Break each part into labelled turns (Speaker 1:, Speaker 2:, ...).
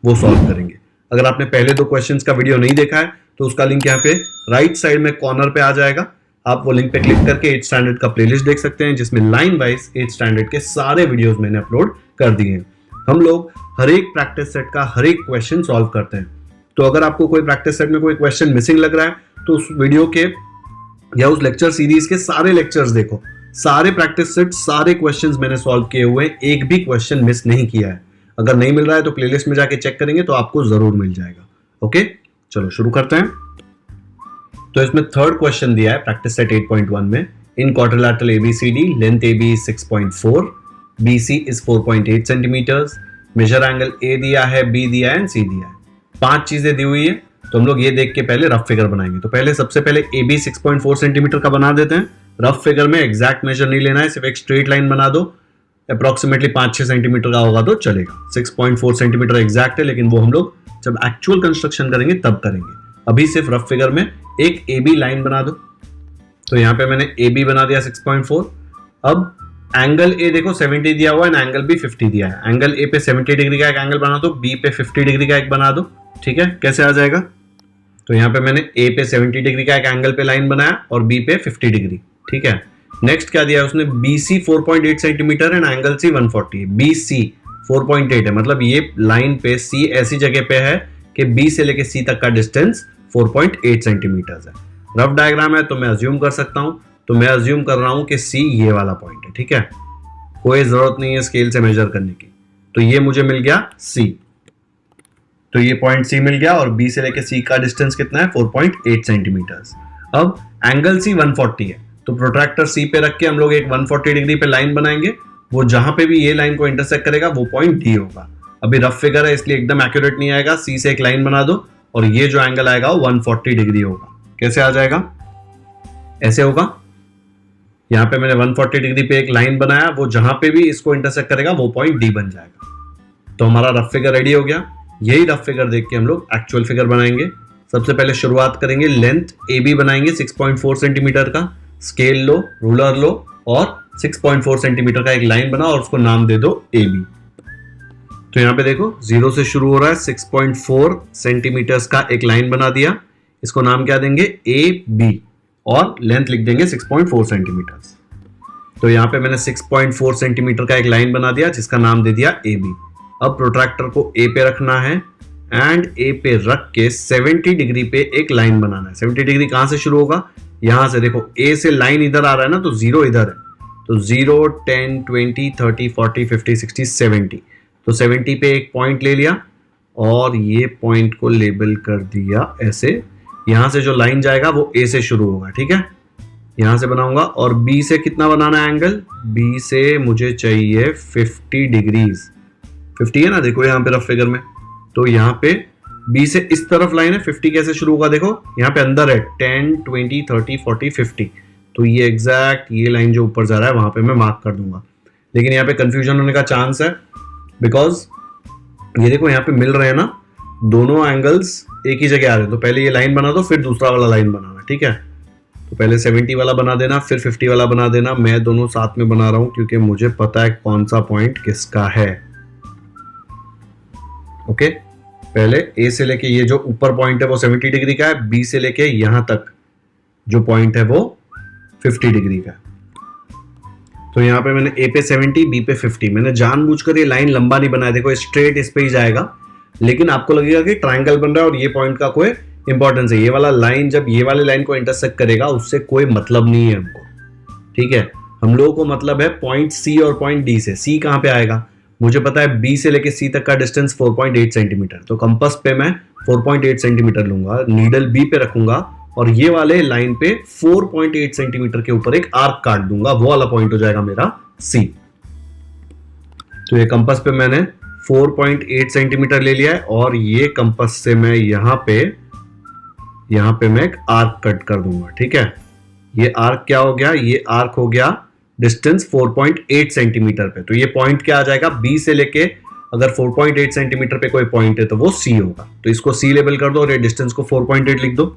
Speaker 1: वो सॉल्व करेंगे। अगर आपने पहले 2 क्वेश्चंस का वीडियो नहीं देखा है तो उसका लिंक यहाँ पे राइट साइड में कॉर्नर पे आ जाएगा। आप वो लिंक पे क्लिक करके 8th स्टैंडर्ड का प्लेलिस्ट देख सकते हैं, जिसमें लाइन वाइज 8th स्टैंडर्ड के सारे वीडियोस मैंने अपलोड कर दिए हैं। हम लोग हर एक प्रैक्टिस सेट का हर एक क्वेश्चन सॉल्व करते हैं। तो अगर आपको कोई प्रैक्टिस सेट में कोई क्वेश्चन मिसिंग लग रहा है तो उस वीडियो के या उस लेक्चर सीरीज के सारे लेक्चर्स देखो, सारे प्रैक्टिस सेट सारे क्वेश्चंस मैंने सॉल्व किए हुए हैं, एक भी क्वेश्चन मिस नहीं किया है। अगर नहीं मिल रहा है तो प्लेलिस्ट में जाके चेक करेंगे तो आपको जरूर मिल जाएगा। ओके, चलो शुरू करते हैं। तो इसमें 3rd क्वेश्चन दिया है प्रैक्टिस सेट 8.1 में, in quadrilateral ABCD length AB is 6.4, BC is 4.8 centimetres, measure angle A दिया है, B दिया है, C दिया है। 5 चीजें दी हुई है, तो हम लोग ये देख के पहले रफ फिगर बनाएंगे। तो पहले सबसे पहले AB 6.4 सेंटीमीटर का बना देते हैं। रफ फिगर में एग्जैक्ट मेजर नहीं लेना है, सिर्फ एक स्ट्रेट लाइन बना दो, अप्रोक्सीमेटली 5-6 सेंटीमीटर का होगा तो चलेगा। 6.4 सेंटीमीटर एग्जैक्ट है, लेकिन वो हम लोग जब एक्चुअल कंस्ट्रक्शन करेंगे तब करेंगे। अभी सिर्फ रफ फिगर में एक AB लाइन बना दो। तो यहाँ पे मैंने AB बना दिया 6.4। अब एंगल A देखो 70 दिया हुआ है, एंगल B 50 दिया है। एंगल A पे 70 डिग्री का एक एंगल बना दो, B पे 50 डिग्री का एक बना दो। ठीक है, कैसे आ जाएगा? तो यहाँ पे मैंने A पे 70 डिग्री का एक एंगल पे लाइन बनाया और B पे 50 डिग्री। ठीक है, नेक्स्ट क्या दिया है उसने? BC 4.8 centimetre and angle C 140 है। BC 4.8 है, मतलब ये लाइन पे C ऐसी जगह पे है कि B से लेके C तक का डिस्टेंस 4.8 सेंटीमीटर है। रफ डायग्राम है तो मैं अज्यूम कर सकता हूं, तो मैं अज्यूम कर रहा हूं कि C ये वाला पॉइंट है। ठीक है, कोई जरूरत नहीं है स्केल से मेजर करने की। तो ये मुझे मिल गया C, तो ये पॉइंट C मिल गया और B से लेके C का डिस्टेंस कितना है? 4.8 सेंटीमीटर। अब एंगल C 140 है, तो प्रोट्रैक्टर C पे रख के हम लोग एक 140 डिग्री पे लाइन बनाएंगे। वो जहां पे भी ये लाइन को इंटरसेक्ट करेगा वो पॉइंट D होगा। अभी रफ फिगर है इसलिए एकदम एक्यूरेट नहीं आएगा। C से एक लाइन बना दो और ये जो एंगल आएगा वो 140 डिग्री होगा। कैसे आ जाएगा? ऐसे होगा। यहां पे मैंने 140 डिग्री पे एक लाइन बनाया, वो जहां पे भी इसको इंटरसेक्ट करेगा वो पॉइंट D बन जाएगा। तो हमारा रफ फिगर रेडी हो गया। यही रफ फिगर देख के हम लोग एक्चुअल फिगर बनाएंगे। सबसे पहले शुरुआत करेंगे, लेंथ AB बनाएंगे 6.4 सेंटीमीटर का। स्केल लो, रूलर लो और 6.4 सेंटीमीटर का एक लाइन बना और उसको नाम दे दो AB। तो यहाँ पे देखो 0 से शुरू हो रहा है, 6.4 सेंटीमीटर का एक लाइन बना दिया, इसको नाम क्या देंगे? AB, और लेंथ लिख देंगे 6.4 सेंटीमीटर। तो यहाँ पे मैंने 6.4 सेंटीमीटर का एक लाइन बना दिया जिसका नाम दे दिया AB। अब प्रोट्रैक्टर को A पे रखना है एंड A पे रख के 70 डिग्री पे एक लाइन बनाना है। 70 डिग्री कहां से शुरू होगा? यहां से देखो A से लाइन इधर आ रहा है ना, तो 0 इधर है, तो 0, 10, 20, 30, 40, 50, 60, 70। तो 70 पे एक पॉइंट ले लिया और ये पॉइंट को लेबल कर दिया ऐसे। यहां से जो लाइन जाएगा वो A से शुरू होगा। ठीक है, यहां से बनाऊंगा। और B से कितना बनाना है एंगल? B से मुझे चाहिए 50 डिग्रीज। 50 है ना, देखो यहाँ पे रफ फिगर में। तो यहाँ पे B से इस तरफ लाइन है, 50 कैसे शुरू होगा? देखो यहाँ पे अंदर है 10, 20, 30, 40, 50। तो ये एग्जैक्ट ये लाइन जो ऊपर जा रहा है वहां पे मैं मार्क कर दूंगा। लेकिन यहाँ पे कंफ्यूजन होने का चांस है, बिकॉज ये देखो यहाँ पे मिल रहे हैं ना दोनों एंगल्स एक ही जगह आ रहे हैं। तो पहले ये लाइन बना दो, फिर दूसरा वाला लाइन बनाना। ठीक है, तो पहले 70 वाला बना देना, फिर 50 वाला बना देना। मैं दोनों साथ में बना रहा हूं क्योंकि मुझे पता है कौन सा पॉइंट किसका है। ओके, पहले A से लेके ये जो ऊपर पॉइंट है वो 70 डिग्री का है, B से लेके यहां तक जो पॉइंट है वो 50 डिग्री का है। तो यहाँ पे मैंने A पे 70, B पे 50। मैंने जानबूझकर ये लाइन लंबा नहीं बनाया, देखो स्ट्रेट इस पे ही जाएगा, लेकिन आपको लगेगा कि ट्रायंगल बन रहा है और ये पॉइंट का कोई इंपॉर्टेंस है। ये वाला लाइन जब ये वाले लाइन को इंटरसेक्ट करेगा उससे कोई मतलब नहीं है हमको। ठीक है, हम लोगों को मतलब है पॉइंट C और पॉइंट D से। C कहाँ पे आएगा? मुझे पता है B से लेके C तक का डिस्टेंस 4.8 सेंटीमीटर। तो कंपास पे मैं 4.8 सेंटीमीटर लूंगा, नीडल B पे रखूंगा और ये वाले लाइन पे 4.8 सेंटीमीटर के ऊपर एक आर्क काट दूंगा, वो वाला पॉइंट हो जाएगा मेरा C। तो ये कंपास पे मैंने 4.8 सेंटीमीटर ले लिया है और ये कंपास से मैं यहाँ पे मैं एक आर्क कट कर दूंगा। ठीक है, ये आर्क क्या हो गया? ये आर्क हो गया डिस्टेंस 4.8 सेंटीमीटर पे। तो ये पॉइंट क्या आ जाएगा? B से लेके अगर 4.8 सेंटीमीटर पे कोई पॉइंट है तो वो C होगा। तो इसको C लेबल कर दो और ये डिस्टेंस को 4.8 लिख दो।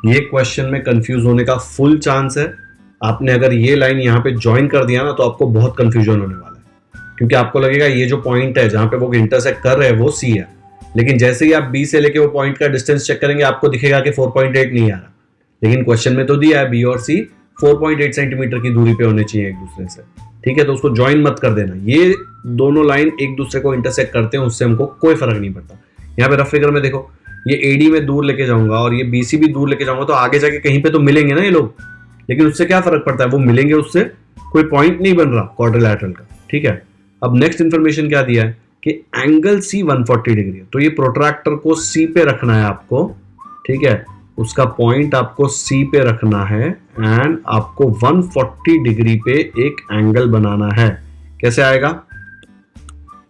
Speaker 1: ये क्वेश्चन में कंफ्यूज होने का फुल चांस है। आपने अगर ये लाइन यहाँ पे ज्वाइन कर दिया ना तो आपको बहुत कंफ्यूजन होने वाला है, क्योंकि आपको लगेगा ये जो पॉइंट है जहां पे वो इंटरसेक्ट कर रहे हैं वो C है, लेकिन जैसे ही आप बी से लेके वो पॉइंट का डिस्टेंस चेक करेंगे आपको दिखेगा कि 4.8 नहीं आ रहा, लेकिन क्वेश्चन में तो दिया है बी और सी 4.8 सेंटीमीटर की दूरी पे होने चाहिए एक दूसरे से, ठीक है। तो उसको ज्वाइन मत कर देना, ये दोनों लाइन एक दूसरे को इंटरसेक्ट करते हैं, उससे हमको कोई फर्क नहीं पड़ता। यहाँ पे रफ फिगर में देखो, ये एडी में दूर लेके जाऊंगा और ये बीसी भी दूर लेके जाऊंगा, तो आगे जाके कहीं पे तो मिलेंगे ना ये लोग, लेकिन उससे क्या फर्क पड़ता है, वो मिलेंगे, उससे कोई पॉइंट नहीं बन रहा क्वाड्रिलैटरल का, ठीक है। अब नेक्स्ट इंफॉर्मेशन क्या दिया है कि एंगल सी 140 डिग्री है, तो ये प्रोट्रैक्टर को सी पे रखना है आपको, ठीक है, उसका पॉइंट आपको सी पे रखना है एंड आपको 140 डिग्री पे एक एंगल बनाना है। कैसे आएगा,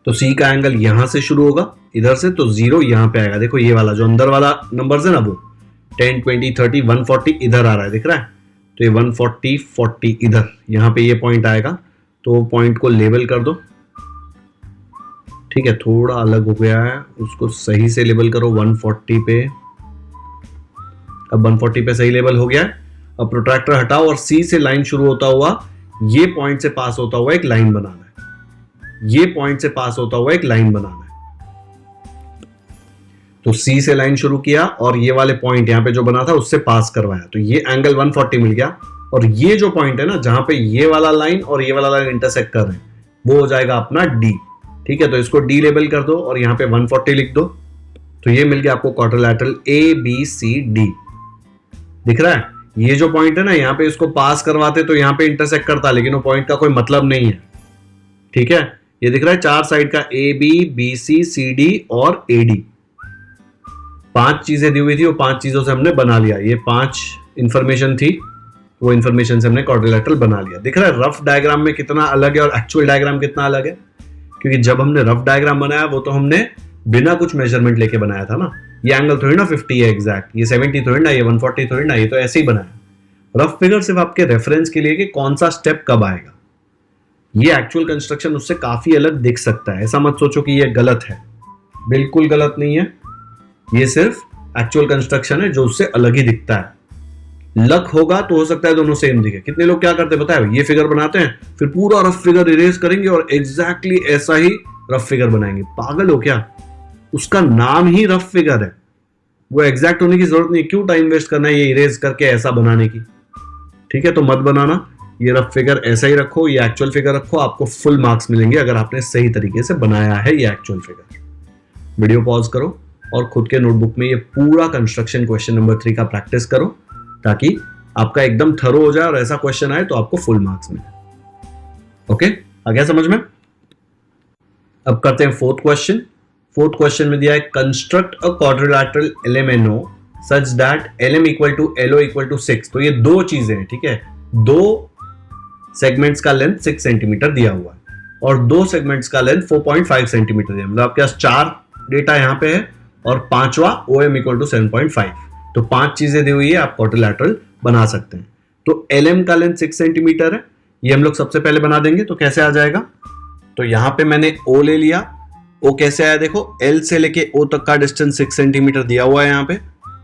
Speaker 1: तो सी का एंगल यहां से शुरू होगा इधर से, तो 0 यहां पे आएगा, देखो ये वाला जो अंदर वाला नंबर्स है ना, वो 10, 20, 30, 140 इधर आ रहा है, दिख रहा है, तो ये 140, 40 इधर, यहां पे ये पॉइंट आएगा, तो पॉइंट को लेबल कर दो, ठीक है, थोड़ा अलग हो गया है, उसको सही से लेबल करो 140 पे। अब 140 पे सही लेबल हो गया है। अब प्रोट्रैक्टर हटाओ और सी से लाइन शुरू होता हुआ ये पॉइंट से पास होता हुआ एक लाइन बनाना है, ये पॉइंट से पास होता हुआ एक लाइन बनाना है। तो सी से लाइन शुरू किया और ये वाले पॉइंट यहां पे जो बना था उससे पास करवाया, तो ये एंगल 140 मिल गया। और ये जो पॉइंट है ना जहां पे ये वाला लाइन और ये वाला लाइन इंटरसेक्ट कर रहे हैं, वो हो जाएगा अपना डी, ठीक है। तो इसको डी लेबल कर दो और यहाँ पे 140 लिख दो, तो ये मिल गया आपको quadrilateral A B C D, दिख रहा है। ये जो पॉइंट है ना यहाँ पे इसको पास करवाते तो यहाँ पे इंटरसेक्ट करता, लेकिन वो पॉइंट का कोई मतलब नहीं है, ठीक है। ये दिख रहा है चार साइड का ए बी सी सी डी और ए डी, 5 चीजें दी हुई थी, वो 5 चीजों से हमने बना लिया, ये 5 इंफॉर्मेशन थी, वो इंफॉर्मेशन से हमने क्वाड्रिलैटरल बना लिया। दिख रहा है रफ डायग्राम में कितना अलग है और एक्चुअल डायग्राम कितना अलग है, क्योंकि जब हमने रफ डायग्राम बनाया वो तो हमने बिना कुछ मेजरमेंट लेके बनाया था ना, ये एंगल थोड़ी ना 50 है एग्जैक्ट, ये 70 थोड़ी ना, ये 140 थोड़ी ना, ये तो ऐसे ही बनाया। रफ फिगर सिर्फ आपके रेफरेंस के लिए कि कौन सा स्टेप कब आएगा, ये एक्चुअल कंस्ट्रक्शन उससे काफी अलग दिख सकता है, ऐसा मत सोचो कि ये गलत है, बिल्कुल गलत नहीं है, ये सिर्फ एक्चुअल कंस्ट्रक्शन है जो उससे अलग ही दिखता है। लक होगा तो हो सकता है दोनों सेम दिखे। कितने लोग क्या करते हैं पता है, ये फिगर बनाते हैं फिर पूरा रफ फिगर इरेज करेंगे और एग्जैक्टली ऐसा ही रफ फिगर बनाएंगे। पागल हो क्या, उसका नाम ही रफ फिगर है, वो एग्जैक्ट होने की जरूरत नहीं, क्यों टाइम वेस्ट करना है ये इरेज करके ऐसा बनाने की, ठीक है। तो मत बनाना, ये रफ फिगर ऐसा ही रखो, ये एक्चुअल फिगर रखो, आपको फुल मार्क्स मिलेंगे अगर आपने सही तरीके से बनाया है ये एक्चुअल फिगर। वीडियो पॉज करो और खुद के नोटबुक में ये पूरा कंस्ट्रक्शन क्वेश्चन नंबर 3 का प्रैक्टिस करो, ताकि आपका एकदम थरो हो जाए और ऐसा क्वेश्चन आए तो आपको फुल मार्क्स मिले। ओके, आ गया समझ में। अब करते हैं फोर्थ क्वेश्चन। फोर्थ क्वेश्चन में दिया है construct a quadrilateral LMNO such that LM equal to LO equal to 6। तो ये दो चीजें हैं, ठीक है, दो सेगमेंट्स का लेंथ 6 सेंटीमीटर दिया हुआ है और दो सेगमेंट्स का लेंथ 4.5 सेंटीमीटर दिया, मतलब आपके पास 4 डेटा यहां पे है और पांचवा OM इक्वल टू 7.5। तो 5 चीजें दी हुई है, आप क्वाड्रिलैटरल बना सकते हैं। तो LM का लेंथ 6 सेंटीमीटर है, ये हम लोग सबसे पहले बना देंगे। तो कैसे आ जाएगा, तो यहां पे मैंने O ले लिया, O कैसे आया देखो, L से लेके O तक का डिस्टेंस 6 सेंटीमीटर दिया हुआ है यहाँ पे,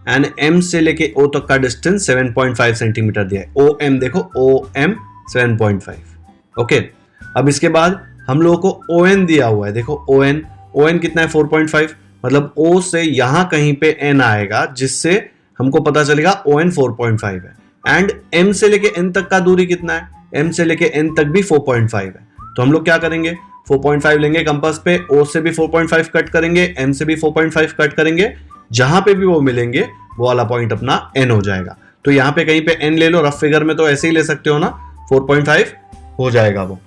Speaker 1: एंड M से लेके O तक का डिस्टेंस 7.5 सेंटीमीटर दिया है। OM देखो, OM 7.5। ओके, अब इसके बाद हम लोगों को ON दिया हुआ है, देखो ON कितना है 4.5, मतलब O से यहां कहीं पे N आएगा जिससे हमको पता चलेगा ON 4.5 है। एंड M से लेके N तक का दूरी कितना है, M से लेके N तक भी 4.5 है। तो हम लोग क्या करेंगे, 4.5 लेंगे कंपास पे, O से भी 4.5 कट करेंगे, M से भी 4.5 कट करेंगे, जहां पे भी वो मिलेंगे वो वाला पॉइंट अपना N हो जाएगा। तो यहां पे कहीं पे N ले लो, रफ फिगर में तो ऐसे ही ले सकते हो ना, 4.5 हो जाएगा वो।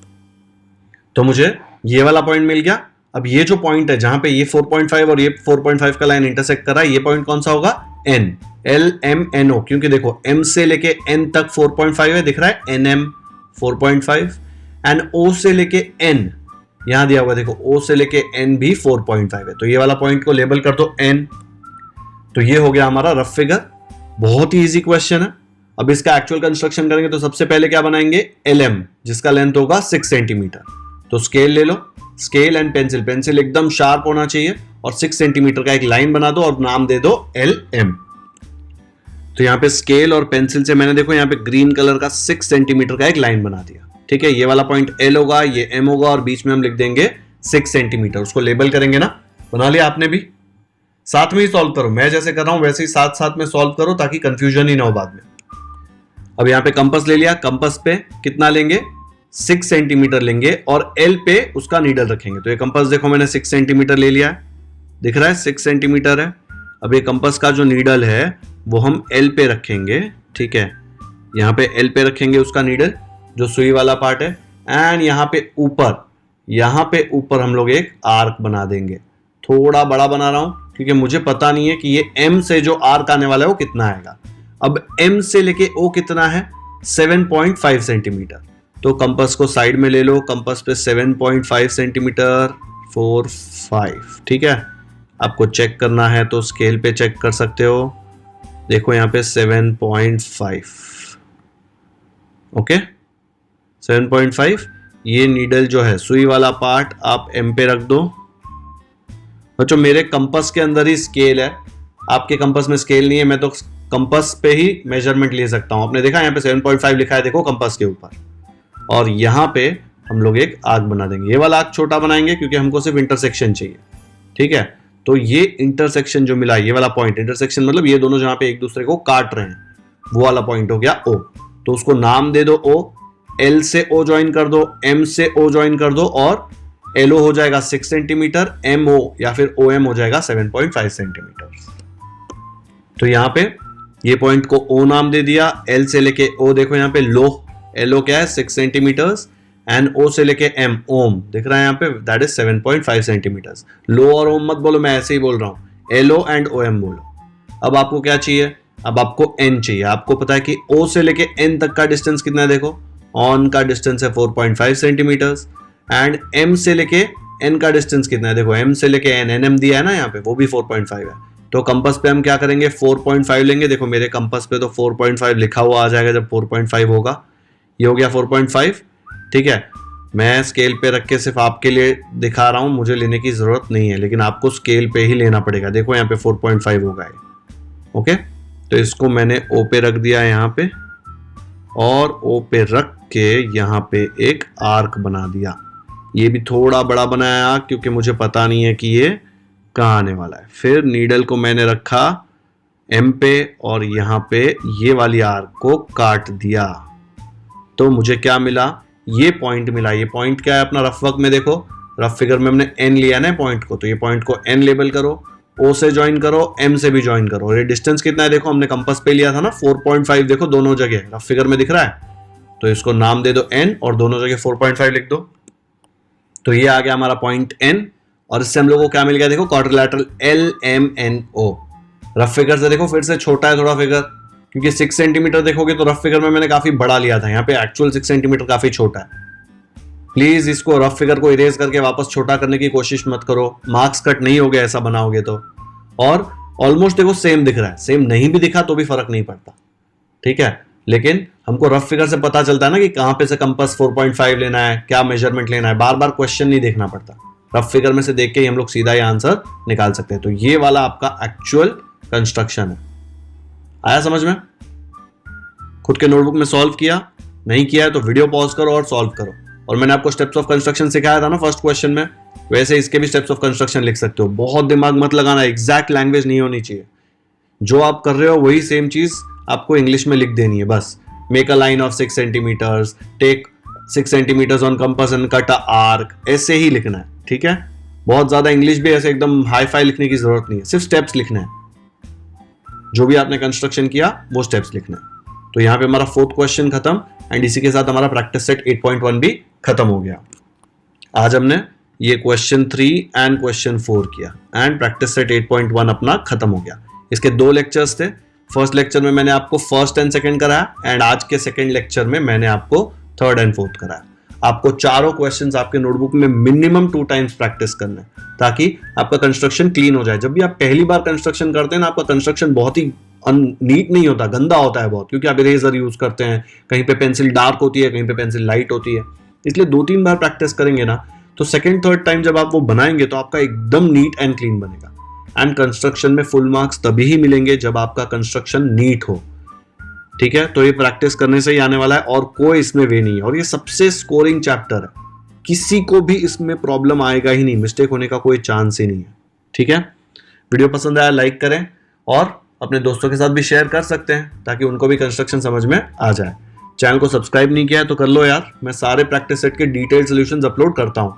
Speaker 1: तो मुझे ये वाला पॉइंट मिल गया। अब ये जो पॉइंट है जहां पे ये 4.5 और ये 4.5 का लाइन इंटरसेक्ट कर रहा है, ये पॉइंट कौन सा होगा, N, LMNO, क्योंकि देखो M से लेके N तक 4.5 है, दिख रहा है NM 4.5, एंड O से लेके N यहां दिया हुआ है, देखो O से लेके N भी 4.5 है। तो ये वाला पॉइंट को लेबल कर दो N। तो ये हो गया हमारा रफ फिगर, बहुत ही इजी क्वेश्चन है। अब इसका एक्चुअल कंस्ट्रक्शन करेंगे तो सबसे पहले क्या बनाएंगे, LM जिसका लेंथ होगा 6 सेंटीमीटर। तो स्केल ले लो, स्केल एंड पेंसिल, पेंसिल एकदम शार्प होना चाहिए और 6 सेंटीमीटर का एक लाइन बना दो और नाम दे दो LM। तो यहाँ पे स्केल और पेंसिल से मैंने देखो यहाँ पे ग्रीन कलर का 6 सेंटीमीटर का एक लाइन बना दिया, ठीक है। ये वाला पॉइंट L होगा, ये M होगा और बीच में हम लिख देंगे 6 सेंटीमीटर, उसको लेबल करेंगे ना, बना लिया आपने भी। साथ में ही सॉल्व करो, मैं जैसे कर रहा हूं वैसे ही साथ साथ में सॉल्व करो ताकि कंफ्यूजन ही ना हो बाद में। अब यहाँ पे कंपास ले लिया, कंपास पे कितना लेंगे 6 सेंटीमीटर लेंगे और एल पे उसका नीडल रखेंगे। तो ये कंपास देखो मैंने 6 सेंटीमीटर ले लिया है, दिख रहा है 6 सेंटीमीटर है। अब ये कंपास का जो नीडल है वो हम एल पे रखेंगे, ठीक है, यहाँ पे एल पे रखेंगे उसका नीडल जो सुई वाला पार्ट है। एंड यहाँ पे ऊपर हम लोग एक आर्क बना देंगे। थोड़ा बड़ा बना रहा हूं क्योंकि मुझे पता नहीं है कि ये एम से जो आर्क आने वाला है वो कितना आएगा। अब एम से लेके ओ कितना है 7.5 सेंटीमीटर। तो कंपास को साइड में ले लो, कंपास पे 7.5 सेंटीमीटर 4 5, ठीक है। आपको चेक करना है तो स्केल पे चेक कर सकते हो, देखो यहाँ पे 7.5, ओके 7.5। ये नीडल जो है सुई वाला पार्ट आप एम पे रख दो। बच्चों मेरे कंपास के अंदर ही स्केल है, आपके कंपास में स्केल नहीं है, मैं तो कंपास पे ही मेजरमेंट ले सकता हूं। आपने देखा यहाँ पे 7.5 लिखा है देखो कंपास के ऊपर, और यहाँ पे हम लोग एक आर्क बना देंगे। ये वाला आर्क छोटा बनाएंगे क्योंकि हमको सिर्फ इंटरसेक्शन चाहिए, ठीक है। तो ये इंटरसेक्शन जो मिला, ये वाला पॉइंट, इंटरसेक्शन मतलब ये दोनों जहां पे एक दूसरे को काट रहे हैं, वो वाला पॉइंट हो गया ओ। तो उसको नाम दे दो ओ, एल से ओ ज्वाइन कर दो, एम से ओ ज्वाइन कर दो, और एलओ हो जाएगा 6 सेंटीमीटर, एमओ या फिर ओएम हो जाएगा 7.5 सेंटीमीटर। तो यहां पे ये पॉइंट को ओ नाम दे दिया, एल से लेके ओ देखो यहाँ पे लो, एलओ क्या है 6 सेंटीमीटर्स, एंड ओ से लेके एम ओम दिख रहा है यहाँ पे, दैट इज 7.5 सेंटीमीटर्स। लो और ओम मत बोलो, मैं ऐसे ही बोल रहा हूं, एलओ एंड ओएम बोलो। अब आपको क्या चाहिए, अब आपको एन चाहिए। आपको पता है कि ओ से लेके एन तक का डिस्टेंस कितना है, देखो ऑन का डिस्टेंस है 4.5 सेंटीमीटर्स, एंड एम से लेके एन का डिस्टेंस कितना है, देखो एम से लेके एन, एम दिया है ना यहाँ पे, वो भी 4.5 है। तो कंपास पे हम क्या करेंगे 4.5 लेंगे। देखो मेरे कंपास पे तो 4.5 लिखा हुआ आ जाएगा जब 4.5 होगा। ये हो गया 4.5, ठीक है। मैं स्केल पे रख के सिर्फ आपके लिए दिखा रहा हूं, मुझे लेने की जरूरत नहीं है, लेकिन आपको स्केल पे ही लेना पड़ेगा। देखो यहाँ पे 4.5 होगा ये, ओके। तो इसको मैंने ओ पे रख दिया यहाँ पे, और ओ पे रख के यहाँ पे एक आर्क बना दिया। ये भी थोड़ा बड़ा बनाया क्योंकि मुझे पता नहीं है कि ये कहाँ आने वाला है। फिर नीडल को मैंने रखा एम पे और यहाँ पे ये वाली आर्क को काट दिया। तो मुझे क्या मिला, ये पॉइंट मिला। ये पॉइंट क्या है अपना रफ वर्क में, देखो रफ फिगर में हमने एन लिया ना पॉइंट को, तो ये पॉइंट को एन लेबल करो, ओ से ज्वाइन करो, एम से भी ज्वाइन करो। और ये डिस्टेंस कितना है, देखो हमने कंपास पे लिया था ना 4.5, देखो दोनों जगह रफ फिगर में दिख रहा है। तो इसको नाम दे दो एन और दोनों जगह 4.5 लिख दो। तो ये आ गया हमारा पॉइंट एन, और इससे हम लोगों को क्या मिल गया, देखो quadrilateral L M N O. Rough figure से देखो फिर से छोटा है थोड़ा फिगर, क्योंकि 6 सेंटीमीटर देखोगे तो रफ फिगर में मैंने काफी बड़ा लिया था, यहाँ पे एक्चुअल 6 सेंटीमीटर काफी छोटा है। प्लीज इसको रफ फिगर को इरेज करके वापस छोटा करने की कोशिश मत करो, मार्क्स कट नहीं हो गया ऐसा बनाओगे तो। और ऑलमोस्ट देखो सेम दिख रहा है, सेम नहीं भी दिखा तो भी फर्क नहीं पड़ता, ठीक है। लेकिन हमको रफ फिगर से पता चलता है ना कि कहां पे से कंपास 4.5 लेना है, क्या मेजरमेंट लेना है, बार बार क्वेश्चन नहीं देखना पड़ता। रफ फिगर में से देख के ही हम लोग सीधा ही आंसर निकाल सकते हैं। तो ये वाला आपका एक्चुअल कंस्ट्रक्शन है। आया समझ में? खुद के नोटबुक में सॉल्व किया, नहीं किया है तो वीडियो पॉज करो और सॉल्व करो। और मैंने आपको स्टेप्स ऑफ कंस्ट्रक्शन सिखाया था ना फर्स्ट क्वेश्चन में, वैसे इसके भी स्टेप्स ऑफ कंस्ट्रक्शन लिख सकते हो। बहुत दिमाग मत लगाना, एग्जैक्ट लैंग्वेज नहीं होनी चाहिए। जो आप कर रहे हो वही सेम चीज आपको इंग्लिश में लिख देनी है बस। Make a line of 6 centimetres, take 6 centimetres on compass and cut a arc, ऐसे ही लिखना है, ठीक है। बहुत ज्यादा इंग्लिश भी ऐसे एकदम हाई फाई लिखने की जरूरत नहीं है, सिर्फ स्टेप्स लिखना है। जो भी आपने कंस्ट्रक्शन किया वो स्टेप्स लिखना है। तो यहाँ पे हमारा 4th क्वेश्चन खत्म, एंड इसी के साथ हमारा प्रैक्टिस सेट 8.1 भी खत्म हो गया। आज हमने ये क्वेश्चन 3 एंड क्वेश्चन 4 किया, एंड प्रैक्टिस सेट 8.1 अपना खत्म हो गया। इसके 2 लेक्चर्स थे। फर्स्ट लेक्चर में मैंने आपको फर्स्ट एंड सेकंड कराया, एंड आज के सेकंड लेक्चर में मैंने आपको थर्ड एंड फोर्थ कराया। आपको चारों क्वेश्चंस आपके नोटबुक में मिनिमम 2 टाइम्स प्रैक्टिस करना है, ताकि आपका कंस्ट्रक्शन क्लीन हो जाए। जब भी आप पहली बार कंस्ट्रक्शन करते हैं ना, आपका कंस्ट्रक्शन बहुत ही नीट नहीं होता, गंदा होता है बहुत, क्योंकि आप इरेजर यूज करते हैं, कहीं पे पेंसिल डार्क होती है, कहीं पे पेंसिल लाइट होती है। इसलिए 2-3 बार प्रैक्टिस करेंगे ना, तो सेकंड थर्ड टाइम जब आप वो बनाएंगे तो आपका एकदम नीट एंड क्लीन बनेगा। एंड कंस्ट्रक्शन में फुल मार्क्स तभी ही मिलेंगे जब आपका कंस्ट्रक्शन नीट हो, ठीक है। तो ये प्रैक्टिस करने से ही आने वाला है, और कोई इसमें वे नहीं है। और ये सबसे स्कोरिंग चैप्टर है, किसी को भी इसमें प्रॉब्लम आएगा ही नहीं, मिस्टेक होने का कोई चांस ही नहीं है, ठीक है। वीडियो पसंद आया लाइक करें और अपने दोस्तों के साथ भी शेयर कर सकते हैं ताकि उनको भी कंस्ट्रक्शन समझ में आ जाए। चैनल को सब्सक्राइब नहीं किया है तो कर लो यार, मैं सारे प्रैक्टिस सेट के डिटेल सॉल्यूशंस अपलोड करता हूँ।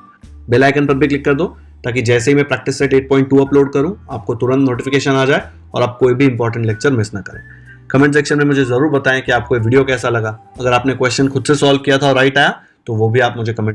Speaker 1: बेल आइकन पर भी क्लिक कर दो ताकि जैसे ही मैं प्रैक्टिस सेट 8.2 अपलोड करूँ आपको तुरंत नोटिफिकेशन आ जाए और आप कोई भी इंपॉर्टेंट लेक्चर मिस ना करें। कमेंट सेक्शन में मुझे जरूर बताएं कि आपको ये वीडियो कैसा लगा। अगर आपने क्वेश्चन खुद से सॉल्व किया था और राइट आया तो वो भी आप मुझे कमेंट